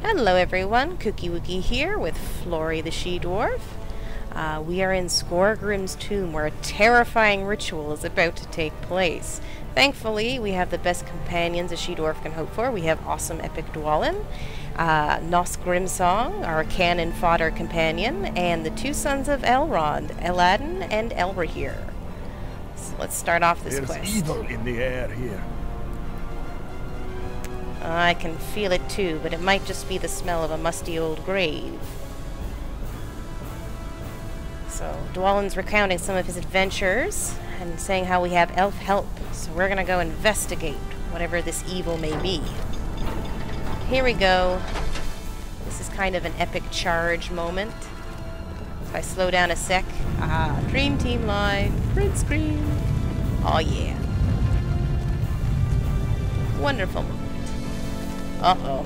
Hello everyone, KookyWookie here with Florri the she-dwarf. We are in Skorgrim's tomb where a terrifying ritual is about to take place. Thankfully, we have the best companions a she-dwarf can hope for. We have awesome epic Dwalin, Nos Grimsong, our cannon fodder companion, and the two sons of Elrond, Elladan and Elrohir. So let's start off this quest. There's evil in the air here. I can feel it too, but it might just be the smell of a musty old grave. So, Dwalin's recounting some of his adventures and saying how we have elf help. So we're gonna go investigate whatever this evil may be. Here we go. This is kind of an epic charge moment. If I slow down a sec. Dream Team Live. Print screen. Oh yeah. Wonderful moment. Uh-oh.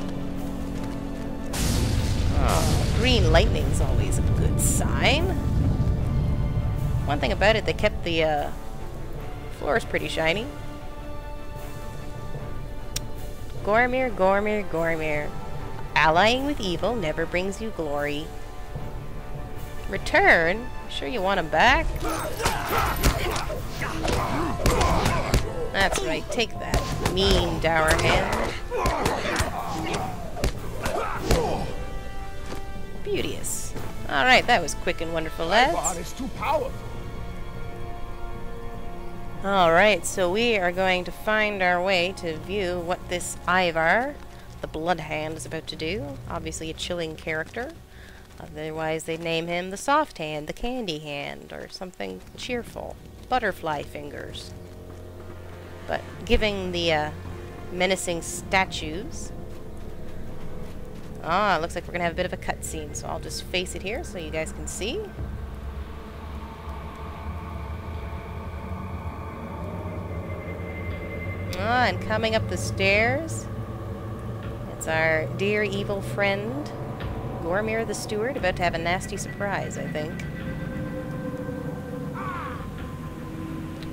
Oh, green lightning's always a good sign. One thing about it, they kept the floors pretty shiny. Gormr, Gormr, Gormr. Allying with evil never brings you glory. Return? Sure you want him back? That's right, take that, mean dour hand. Beauteous. Alright, that was quick and wonderful, lads. Is too powerful. Alright, so we are going to find our way to view what this Ivar, the Blood Hand, is about to do. Obviously a chilling character. Otherwise they'd name him the Soft Hand, the Candy Hand, or something cheerful. Butterfly Fingers. But giving the menacing statues. Ah, looks like we're gonna have a bit of a cutscene, so I'll just face it here so you guys can see. Ah, and coming up the stairs, it's our dear evil friend, Gormr the Steward, about to have a nasty surprise, I think.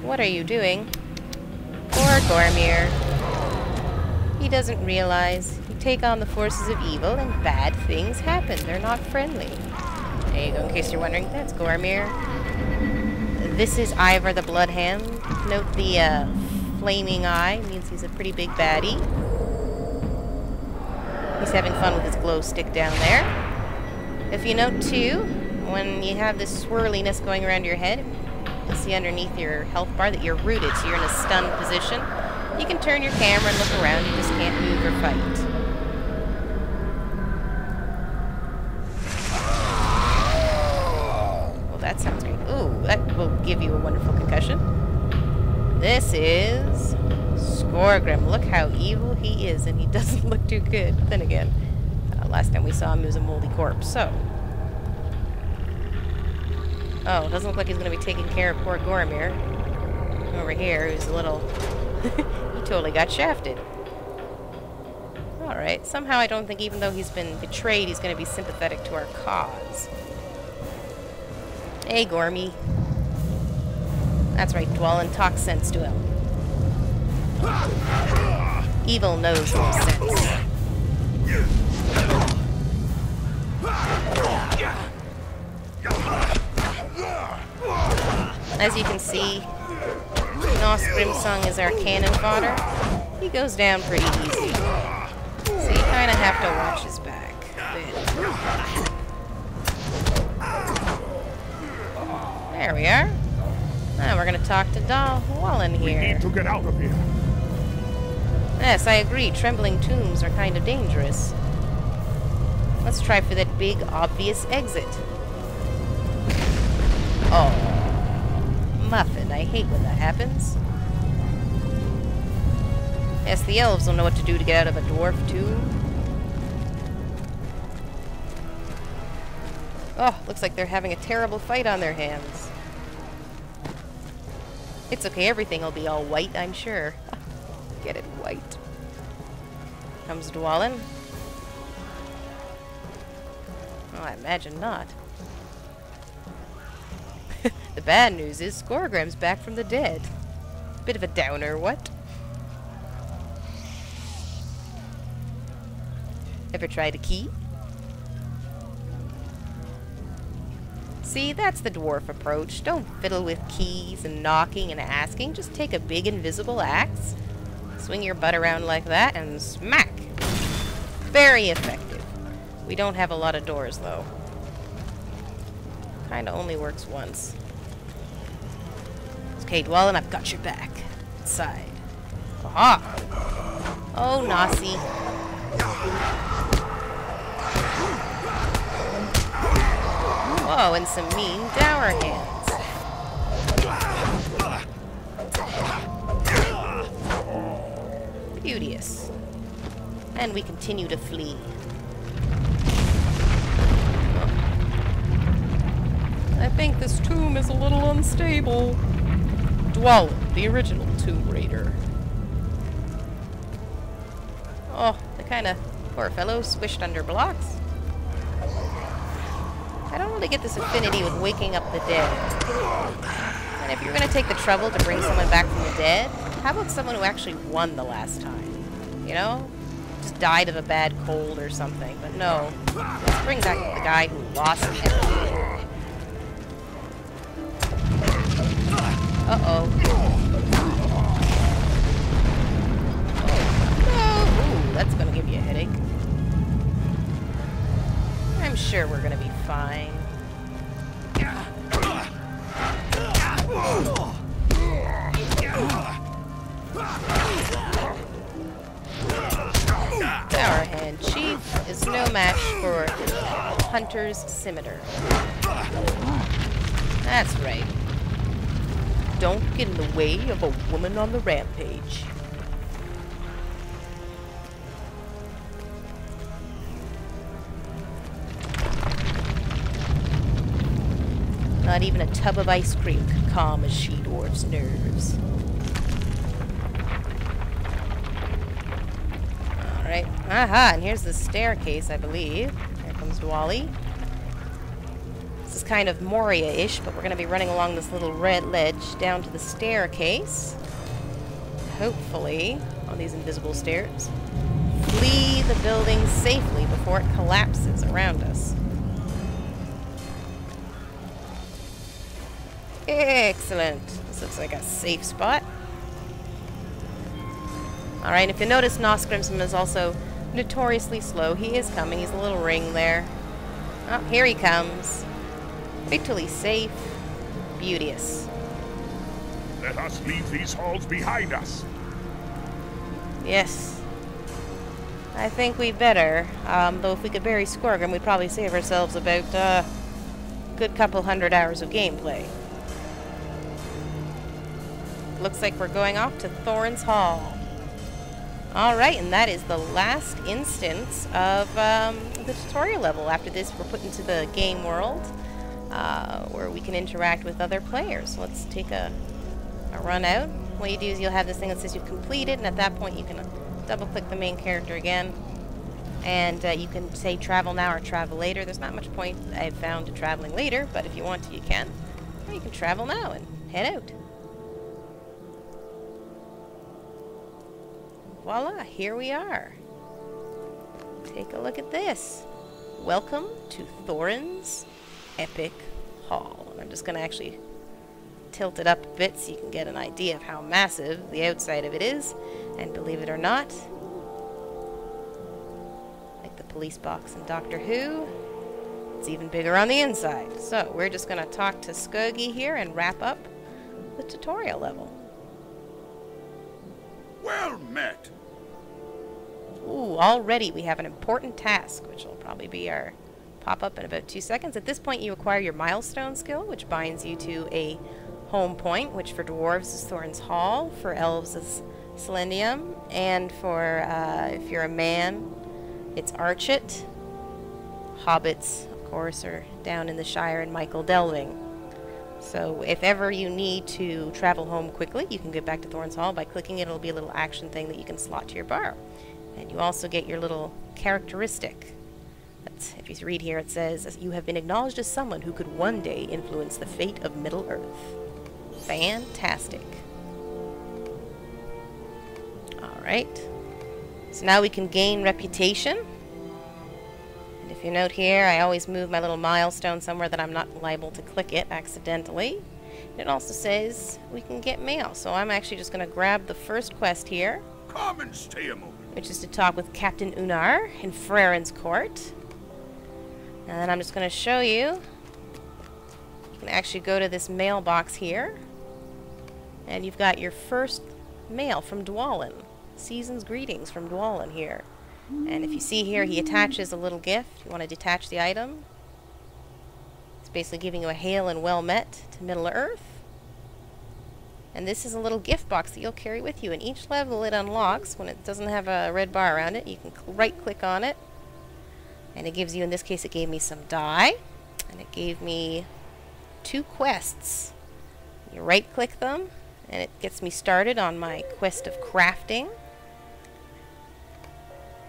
What are you doing? Poor Gormr. He doesn't realize. You take on the forces of evil and bad things happen. They're not friendly. There you go, in case you're wondering. That's Gormr. This is Ivar the Blood Hand. Note the flaming eye. Means he's a pretty big baddie. He's having fun with his glow stick down there. If you note too, when you have this swirliness going around your head, you'll see underneath your health bar that you're rooted, so you're in a stunned position. You can turn your camera and look around, you just can't move or fight. Well, that sounds great. Ooh, that will give you a wonderful concussion. This is Skorgrim. Look how evil he is, and he doesn't look too good. But then again, last time we saw him, he was a moldy corpse, so. Oh, it doesn't look like he's going to be taking care of poor Gormr. Over here, who's a little... he totally got shafted. Alright, somehow I don't think even though he's been betrayed, he's going to be sympathetic to our cause. Hey, Gormy. That's right, Dwalin, talk sense to him. Evil knows no sense. As you can see, Nos Grimsong is our cannon fodder. He goes down pretty easy. So you kind of have to watch his back a bit. There we are. Now we're going to talk to Dwalin here. We need to get out of here. Yes, I agree. Trembling tombs are kind of dangerous. Let's try for that big, obvious exit. Oh. Muffin, I hate when that happens. Yes, the elves don't know what to do to get out of a dwarf tomb. Oh, looks like they're having a terrible fight on their hands. It's okay, everything will be all white, I'm sure. Get it white. Comes Dwalin. Oh, I imagine not. The bad news is Skorgrim's back from the dead. Bit of a downer, what? Ever tried a key? See, that's the dwarf approach. Don't fiddle with keys and knocking and asking. Just take a big invisible axe, swing your butt around like that, and smack. Very effective. We don't have a lot of doors, though. Kinda only works once. Okay, Dwalin, I've got your back. Inside. Aha! Oh, Nosy. Whoa, and some mean dour hands. Beauteous. And we continue to flee. I think this tomb is a little unstable. Dwalin, the original Tomb Raider. Oh, the kind of poor fellow squished under blocks. I don't really get this affinity with waking up the dead. And if you're going to take the trouble to bring someone back from the dead, how about someone who actually won the last time? You know? Just died of a bad cold or something. But no. Let's bring back the guy who lost everything. Uh-oh. Oh, no. Ooh, that's going to give you a headache. I'm sure we're going to be fine. Our hand chief is no match for Hunter's scimitar. That's right. Don't get in the way of a woman on the rampage. Not even a tub of ice cream could calm a she-dwarf's nerves. Alright. Aha, and here's the staircase, I believe. Here comes Dwali. This is kind of Moria-ish, but we're going to be running along this little red ledge down to the staircase. Hopefully, on these invisible stairs, flee the building safely before it collapses around us. Excellent. This looks like a safe spot. Alright, if you notice, Nos Grimsong is also notoriously slow. He is coming. He's a little ring there. Oh, here he comes. Fatally safe. Beauteous. Let us leave these halls behind us. Yes. I think we'd better. Though if we could bury Skorgrim, we'd probably save ourselves about a good couple 100 hours of gameplay. Looks like we're going off to Thorin's Hall. Alright, and that is the last instance of the tutorial level. After this, we're put into the game world, where we can interact with other players. So let's take a run out. What you do is you'll have this thing that says you've completed, and at that point you can double-click the main character again. And you can say travel now or travel later. There's not much point, I've found, to traveling later, but if you want to, you can. Or you can travel now and head out. Voila, here we are. Take a look at this. Welcome to Thorin's Epic Hall. And I'm just going to actually tilt it up a bit so you can get an idea of how massive the outside of it is. And believe it or not, like the police box in Doctor Who, it's even bigger on the inside. So we're just going to talk to Skorgrim here and wrap up the tutorial level. Well met. Ooh, already we have an important task, which will probably be our pop-up in about 2 seconds. At this point, you acquire your milestone skill, which binds you to a home point, which for dwarves is Thorin's Hall, for elves is Selenium, and for, if you're a man, it's Archet. Hobbits, of course, are down in the Shire in Michael Delving. So if ever you need to travel home quickly, you can get back to Thorin's Hall by clicking it. It'll be a little action thing that you can slot to your bar. And you also get your little characteristic. That's, if you read here, it says, you have been acknowledged as someone who could one day influence the fate of Middle-earth. Fantastic. Alright. So now we can gain reputation. And if you note here, I always move my little milestone somewhere that I'm not liable to click it accidentally. And it also says we can get mail, so I'm actually just going to grab the first quest here. Come and stay a moment. Which is to talk with Captain Unar in Freren's court. And then I'm just going to show you. You can actually go to this mailbox here. And you've got your first mail from Dwalin. Season's greetings from Dwalin here. And if you see here, he attaches a little gift. You want to detach the item. It's basically giving you a hail and well met to Middle-earth. And this is a little gift box that you'll carry with you. And each level it unlocks when it doesn't have a red bar around it. You can right-click on it. And it gives you, in this case, it gave me some dye. And it gave me 2 quests. You right-click them, and it gets me started on my quest of crafting.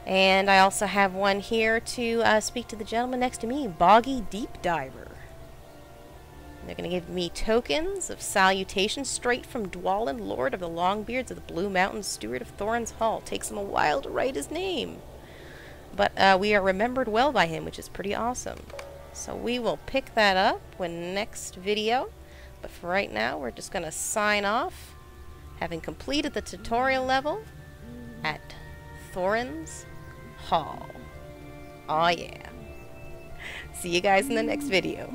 And I also have one here to speak to the gentleman next to me, Boggy Deep Diver. They're going to give me tokens of salutation straight from Dwalin, Lord of the Longbeards of the Blue Mountains, Steward of Thorin's Hall. Takes him a while to write his name. But we are remembered well by him, which is pretty awesome. So we will pick that up in next video. But for right now, we're just going to sign off, having completed the tutorial level at Thorin's Hall. Aw yeah. See you guys in the next video.